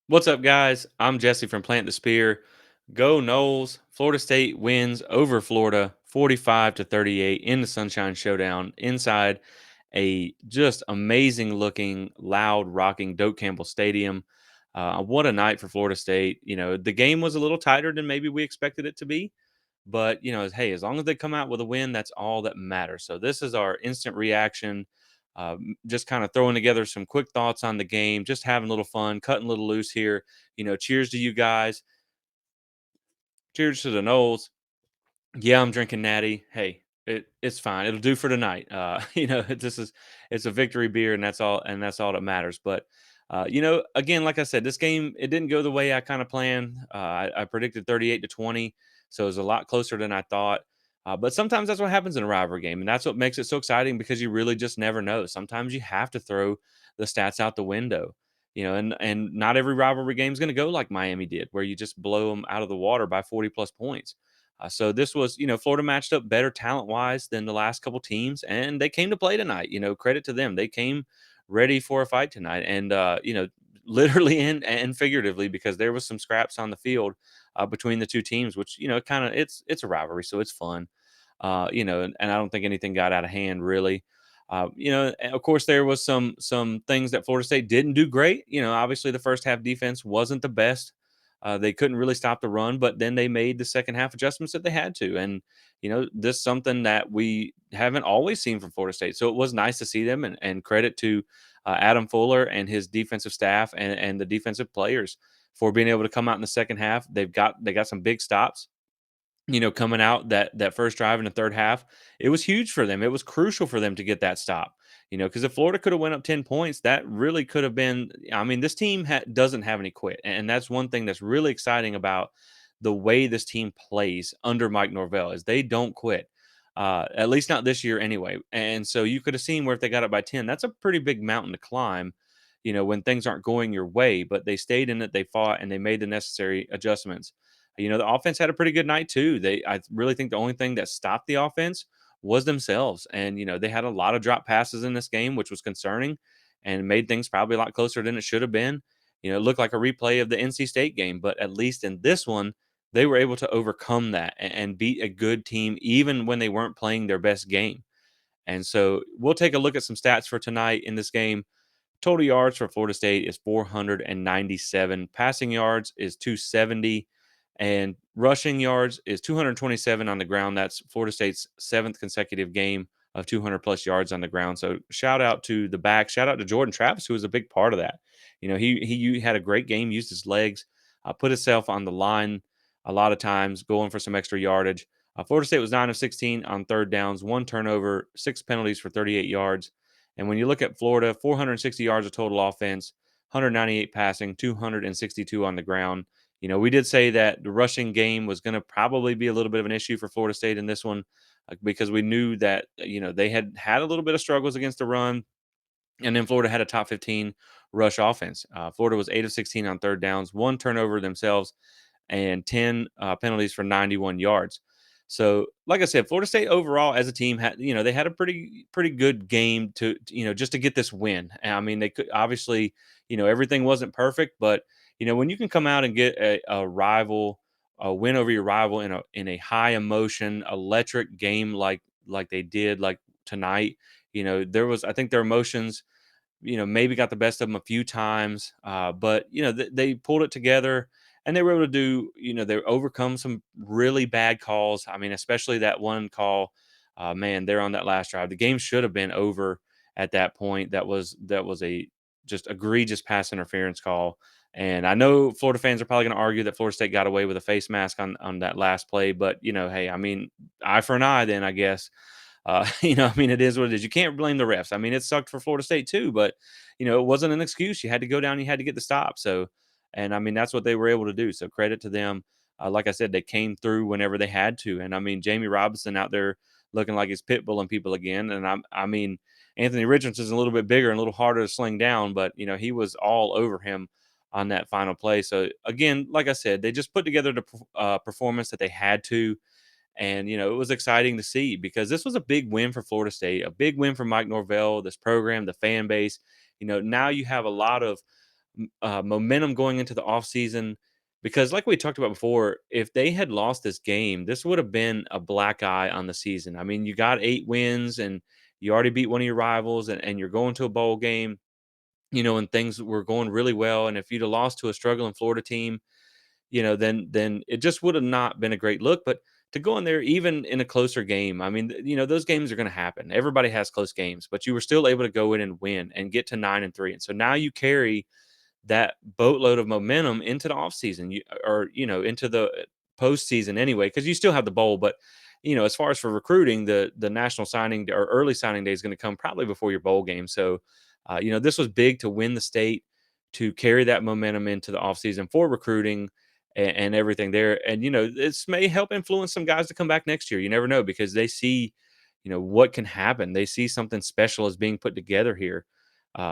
What's up, guys? I'm Jesse from Plant the Spear. Go Noles. Florida State wins over Florida 45 to 38 in the Sunshine Showdown inside a just amazing looking, loud, rocking Doak Campbell Stadium. What a night for Florida State. The game was a little tighter than maybe we expected it to be. But, hey, as long as they come out with a win, that's all that matters. So, this is our instant reaction. Just kind of throwing together some quick thoughts on the game, just having a little fun, cutting a little loose here. Cheers to you guys. Cheers to the Knowles. Yeah, I'm drinking Natty. Hey, it's fine. It'll do for tonight. It's a victory beer, and that's all that matters. But again, like I said, this game it didn't go the way I kind of planned. I predicted 38 to 20, so it was a lot closer than I thought. But sometimes that's what happens in a rivalry game, and that's what makes it so exciting because you really just never know. Sometimes you have to throw the stats out the window. And not every rivalry game is going to go like Miami did, where you just blow them out of the water by 40 plus points. So this was, Florida matched up better talent wise than the last couple teams, and they came to play tonight. Credit to them; they came ready for a fight tonight, and literally and figuratively, because there was some scraps on the field between the two teams, which kind of it's a rivalry, so it's fun. And I don't think anything got out of hand really. And of course, there was some things that Florida State didn't do great. Obviously the first half defense wasn't the best. They couldn't really stop the run, but then they made the second half adjustments that they had to. And, this is something that we haven't always seen from Florida State. So it was nice to see them and credit to Adam Fuller and his defensive staff and the defensive players for being able to come out in the second half. They got some big stops, coming out that first drive in the third half. It was huge for them. It was crucial for them to get that stop. Because if Florida could have went up 10 points, that really could have been. I mean, this team doesn't have any quit, and that's one thing that's really exciting about the way this team plays under Mike Norvell is they don't quit. At least not this year, anyway. And so you could have seen where if they got up by 10, that's a pretty big mountain to climb. When things aren't going your way, but they stayed in it, they fought, and they made the necessary adjustments. The offense had a pretty good night too. I really think the only thing that stopped the offense was themselves. And, they had a lot of drop passes in this game, which was concerning and made things probably a lot closer than it should have been. It looked like a replay of the NC State game, but at least in this one, they were able to overcome that and beat a good team, even when they weren't playing their best game. And so we'll take a look at some stats for tonight in this game. Total yards for Florida State is 497. Passing yards is 270. And rushing yards is 227 on the ground. That's Florida State's seventh consecutive game of 200 plus yards on the ground. So shout out to the back. Shout out to Jordan Travis, who was a big part of that. He had a great game, used his legs, put himself on the line a lot of times, going for some extra yardage. Florida State was 9 of 16 on third downs, one turnover, six penalties for 38 yards. And when you look at Florida, 460 yards of total offense, 198 passing, 262 on the ground. We did say that the rushing game was going to probably be a little bit of an issue for Florida State in this one because we knew that, they had a little bit of struggles against the run. And then Florida had a top 15 rush offense. Florida was 8 of 16 on third downs, one turnover themselves, and 10 penalties for 91 yards. So, like I said, Florida State overall as a team had, they had a pretty good game to just to get this win. And I mean, they could obviously, everything wasn't perfect, but when you can come out and get a win over your rival in a high emotion, electric game like they did like tonight, I think their emotions maybe got the best of them a few times, but they pulled it together and they were able to do, they overcome some really bad calls. I mean, especially that one call, man, they're on that last drive. The game should have been over at that point. That was a just egregious pass interference call. And I know Florida fans are probably going to argue that Florida State got away with a face mask on that last play, but hey, I mean, eye for an eye, then I guess. I mean, it is what it is. You can't blame the refs. I mean, it sucked for Florida State too, but it wasn't an excuse. You had to go down. You had to get the stop. So, and I mean, that's what they were able to do. So credit to them. Like I said, they came through whenever they had to. And I mean, Jamie Robinson out there looking like he's pit bulling people again. And I mean, Anthony Richardson's a little bit bigger and a little harder to sling down, but he was all over him on that final play. So again, like I said, they just put together the performance that they had to. And, it was exciting to see because this was a big win for Florida State, a big win for Mike Norvell, this program, the fan base. Now you have a lot of momentum going into the offseason. Because, like we talked about before, if they had lost this game, this would have been a black eye on the season. I mean, you got 8 wins and you already beat one of your rivals, and you're going to a bowl game, and things were going really well. And if you'd have lost to a struggling Florida team, then it just would have not been a great look. But to go in there, even in a closer game, I mean, those games are going to happen. Everybody has close games, but you were still able to go in and win and get to 9-3. And so now you carry that boatload of momentum into the offseason, or into the postseason anyway, because you still have the bowl. But as far as for recruiting, the national signing or early signing day is going to come probably before your bowl game. So this was big to win the state, to carry that momentum into the offseason for recruiting and everything there. And this may help influence some guys to come back next year. You never know, because they see what can happen. They see something special is being put together here.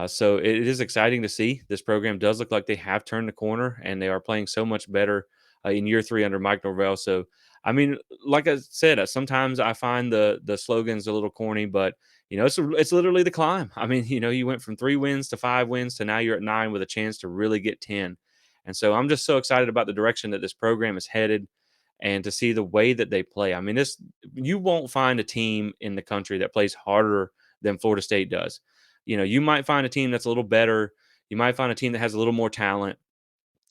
So it is exciting to see. This program does look like they have turned the corner, and they are playing so much better in year 3 under Mike Norvell. So, I mean, like I said, sometimes I find the slogans a little corny, but it's literally the climb. I mean, you went from 3 wins to 5 wins to now you're at 9 with a chance to really get 10. And so I'm just so excited about the direction that this program is headed, and to see the way that they play. I mean, this you won't find a team in the country that plays harder than Florida State does. You might find a team that's a little better. You might find a team that has a little more talent,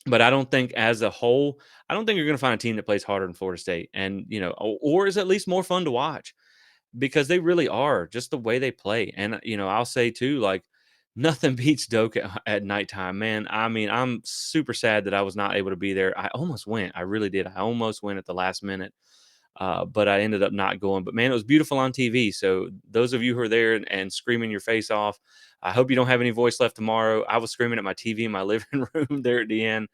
but I don't think as a whole, I don't think you're going to find a team that plays harder than Florida State, and or is at least more fun to watch, because they really are, just the way they play. And I'll say too, like, nothing beats Doak at nighttime, man. I mean, I'm super sad that I was not able to be there. I almost went. I really did. I almost went at the last minute, but I ended up not going. But man, it was beautiful on TV. So those of you who are there and screaming your face off, I hope you don't have any voice left tomorrow. I was screaming at my TV in my living room there at the end,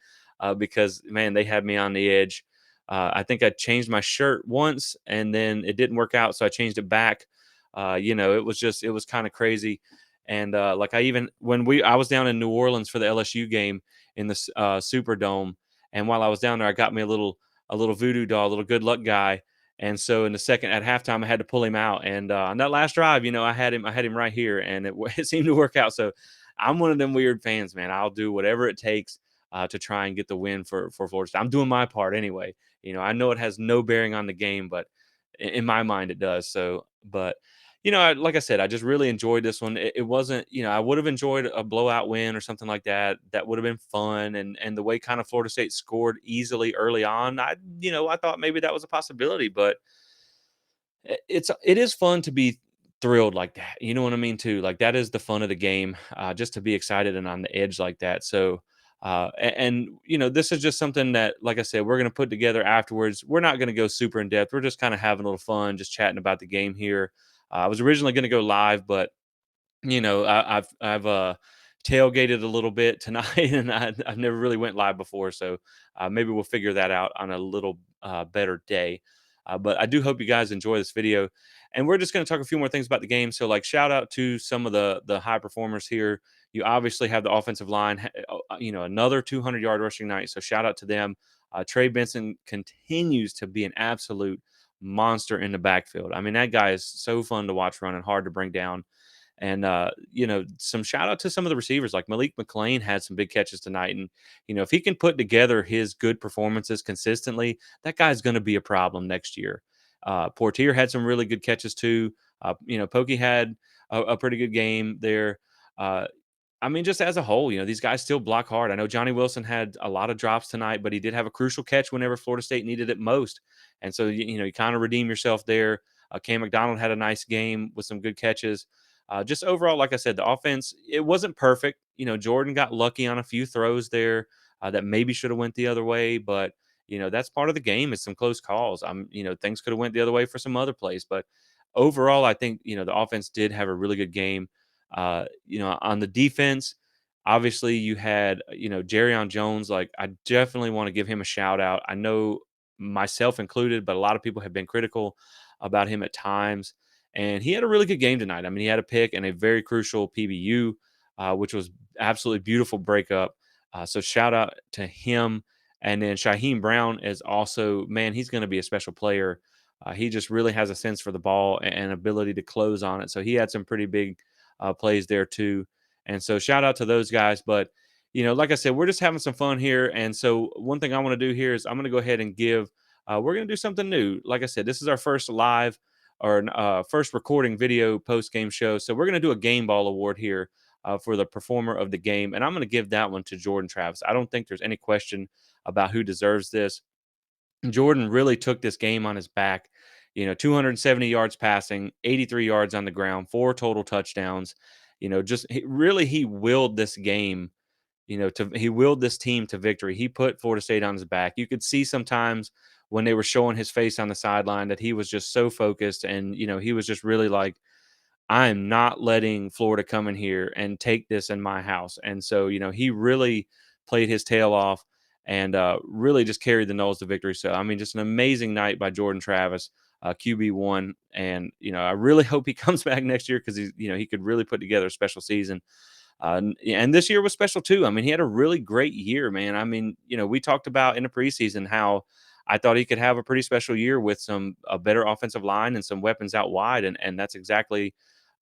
because man, they had me on the edge. I think I changed my shirt once, and then it didn't work out, so I changed it back. It was kind of crazy. And like, I was down in New Orleans for the LSU game in the Superdome, and while I was down there, I got me a little voodoo doll, a little good luck guy. And so in the second at halftime, I had to pull him out. And on that last drive, I had him right here, and it seemed to work out. So I'm one of them weird fans, man. I'll do whatever it takes to try and get the win for Florida State. I'm doing my part anyway. I know it has no bearing on the game, but in my mind, it does. So, but like I said, I just really enjoyed this one. It wasn't, I would have enjoyed a blowout win or something like that. That would have been fun. And the way kind of Florida State scored easily early on, I thought maybe that was a possibility. But it is fun to be thrilled like that. You know what I mean too? Like, that is the fun of the game, just to be excited and on the edge like that. So this is just something that, like I said, we're going to put together afterwards. We're not going to go super in depth. We're just kind of having a little fun, just chatting about the game here. I was originally going to go live, but I've tailgated a little bit tonight, and I've never really went live before, so maybe we'll figure that out on a little better day. But I do hope you guys enjoy this video, and we're just going to talk a few more things about the game. So, like, shout out to some of the high performers here. You obviously have the offensive line, another 200-yard rushing night. So shout out to them. Trey Benson continues to be an absolute monster in the backfield. I mean, that guy is so fun to watch run and hard to bring down. And some shout out to some of the receivers, like Malik McLean had some big catches tonight. And if he can put together his good performances consistently, that guy's going to be a problem next year. Portier had some really good catches too. Pokey had a pretty good game there. Uh, I mean, just as a whole, these guys still block hard. I know Johnny Wilson had a lot of drops tonight, but he did have a crucial catch whenever Florida State needed it most. And so, you kind of redeem yourself there. Cam McDonald had a nice game with some good catches. Just overall, like I said, the offense, it wasn't perfect. Jordan got lucky on a few throws there that maybe should have went the other way, but that's part of the game. It's some close calls. Things could have went the other way for some other plays, but overall, I think the offense did have a really good game. On the defense, obviously you had Jerryon Jones. Like, I definitely want to give him a shout out. I know, myself included, but a lot of people have been critical about him at times. And he had a really good game tonight. I mean, he had a pick and a very crucial PBU, which was absolutely beautiful breakup. So shout out to him. And then Shaheem Brown is also, man, he's going to be a special player. He just really has a sense for the ball and ability to close on it. So he had some pretty big plays there too. And so shout out to those guys. But like I said, we're just having some fun here. And so, one thing I want to do here is I'm going to go ahead and give, we're going to do something new. Like I said, this is our first live or first recording video post game show. So, we're going to do a game ball award here for the performer of the game. And I'm going to give that one to Jordan Travis. I don't think there's any question about who deserves this. Jordan really took this game on his back. 270 yards passing, 83 yards on the ground, four total touchdowns. Just really he willed this game. He willed this team to victory. He put Florida State on his back. You could see sometimes when they were showing his face on the sideline that he was just so focused, and he was just really like, I am not letting Florida come in here and take this in my house. And so, he really played his tail off and really just carried the Noles to victory. So, I mean, just an amazing night by Jordan Travis, QB1. And, I really hope he comes back next year because he could really put together a special season. And this year was special too. I mean, he had a really great year, man. I mean, we talked about in the preseason how I thought he could have a pretty special year with a better offensive line and some weapons out wide, and that's exactly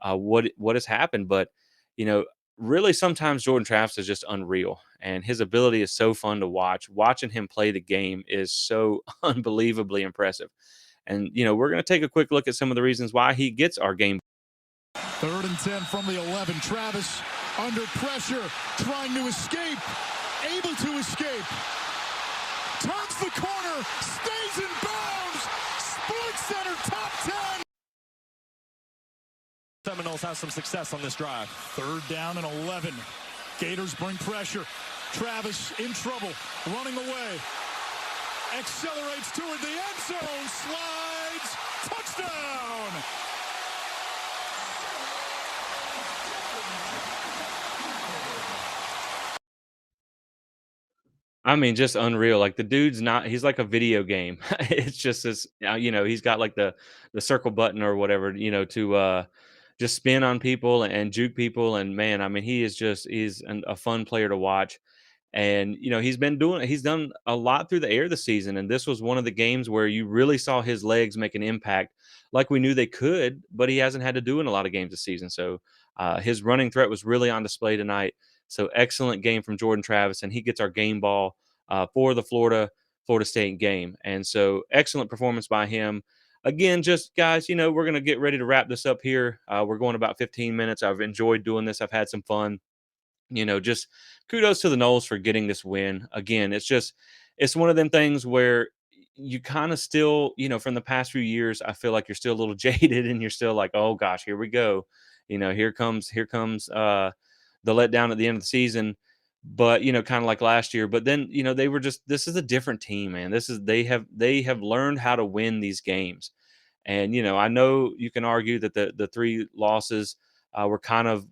what has happened. But you know, really, sometimes Jordan Travis is just unreal, and his ability is so fun to watch. Watching him play the game is so unbelievably impressive. And we're going to take a quick look at some of the reasons why he gets our game. 3rd and 10 from the 11. Travis under pressure, trying to escape, able to escape. Turns the corner, stays in bounds. Sports Center top 10. Seminoles have some success on this drive. 3rd down and 11. Gators bring pressure. Travis in trouble, running away. Accelerates toward the end zone, slides, touchdown! I mean, just unreal. Like the dude's not he's like a video game. It's just this, he's got like the circle button or whatever, to just spin on people and juke people. And man, I mean, he's a fun player to watch. And he's done a lot through the air this season. And this was one of the games where you really saw his legs make an impact, like we knew they could, but he hasn't had to do in a lot of games this season. So his running threat was really on display tonight. So excellent game from Jordan Travis, and he gets our game ball for the Florida State game. And so excellent performance by him. Again, just guys, we're gonna get ready to wrap this up here. We're going about 15 minutes. I've enjoyed doing this. I've had some fun. Just kudos to the Knowles for getting this win. Again, it's one of them things where you kind of still, from the past few years, I feel like you're still a little jaded and you're still like, oh gosh, here we go. Here comes the letdown at the end of the season. But kind of like last year. But then, they were just this is a different team, man. They have learned how to win these games. And I know you can argue that the three losses were kind of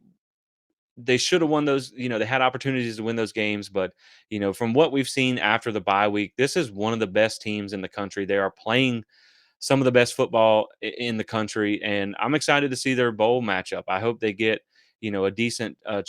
they should have won those. They had opportunities to win those games, but from what we've seen after the bye week, this is one of the best teams in the country. They are playing some of the best football in the country, and I'm excited to see their bowl matchup. I hope they get a decent a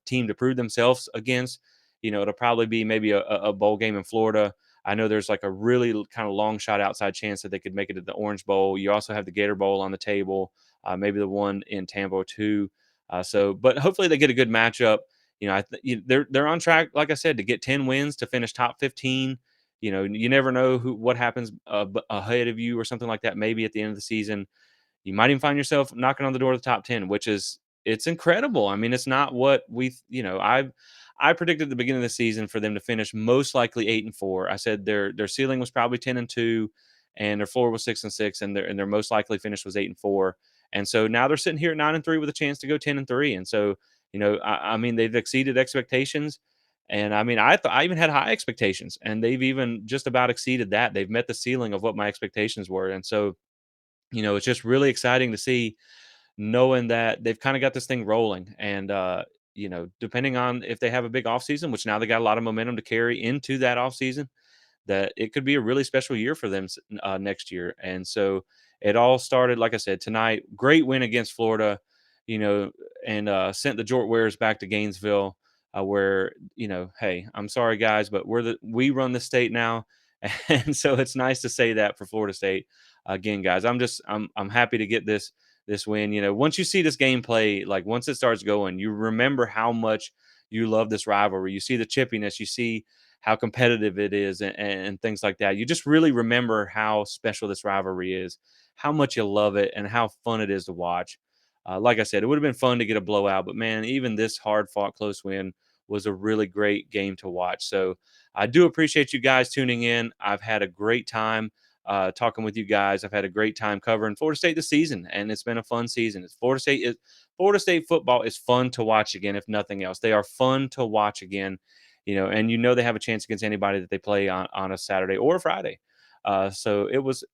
team to prove themselves against. It'll probably be maybe a bowl game in Florida. I know there's like a really kind of long shot outside chance that they could make it to the Orange Bowl. You also have the Gator Bowl on the table, maybe the one in Tampa too. But hopefully they get a good matchup. They're on track, like I said, to get 10 wins to finish top 15. You never know what happens ahead of you or something like that. Maybe at the end of the season, you might even find yourself knocking on the door of the top 10, which is it's incredible. I mean, it's not what I predicted at the beginning of the season for them to finish most likely 8-4. I said their ceiling was probably 10-2, and their floor was 6-6, and their most likely finish was 8-4. And so now they're sitting here at 9-3 with a chance to go 10-3. And so I mean, they've exceeded expectations. And I mean, I even had high expectations, and they've even just about exceeded that. They've met the ceiling of what my expectations were. And so it's just really exciting to see, knowing that they've kind of got this thing rolling. And depending on if they have a big offseason, which now they got a lot of momentum to carry into that offseason, that it could be a really special year for them next year. And so it all started, like I said, tonight. Great win against Florida, you know, and sent the Jort Wares back to Gainesville, where hey, I'm sorry guys, but we run the state now, and so it's nice to say that for Florida State. Again, guys, I'm happy to get this win. Once you see this gameplay, like once it starts going, you remember how much you love this rivalry. You see the chippiness, you see how competitive it is, and things like that. You just really remember how special this rivalry is, how much you love it, and how fun it is to watch. Like I said, it would have been fun to get a blowout, but man, even this hard fought close win was a really great game to watch. So I do appreciate you guys tuning in. I've had a great time talking with you guys. I've had a great time covering Florida State this season, and it's been a fun season. Florida State football is fun to watch again, if nothing else. They are fun to watch again, and they have a chance against anybody that they play on a Saturday or a Friday. So it was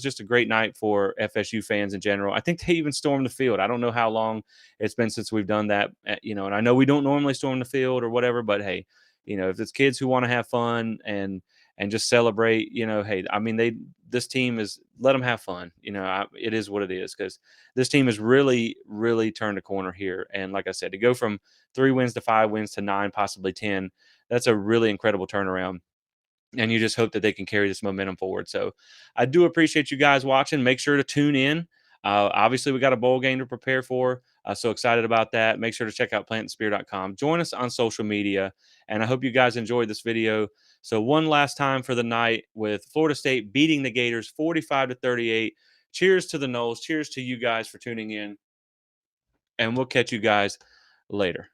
just a great night for FSU fans in general. I think they even stormed the field. I don't know how long it's been since we've done that, and I know we don't normally storm the field or whatever, but hey, if it's kids who want to have fun and just celebrate, hey, I mean, this team is let them have fun. It is what it is because this team has really, really turned a corner here. And like I said, to go from 3 wins to 5 wins to 9, possibly 10, that's a really incredible turnaround, and you just hope that they can carry this momentum forward. So I do appreciate you guys watching. Make sure to tune in. Obviously, we got a bowl game to prepare for. So excited about that. Make sure to check out plantspear.com. Join us on social media. And I hope you guys enjoyed this video. So one last time for the night with Florida State beating the Gators 45-38. Cheers to the Noles. Cheers to you guys for tuning in. And we'll catch you guys later.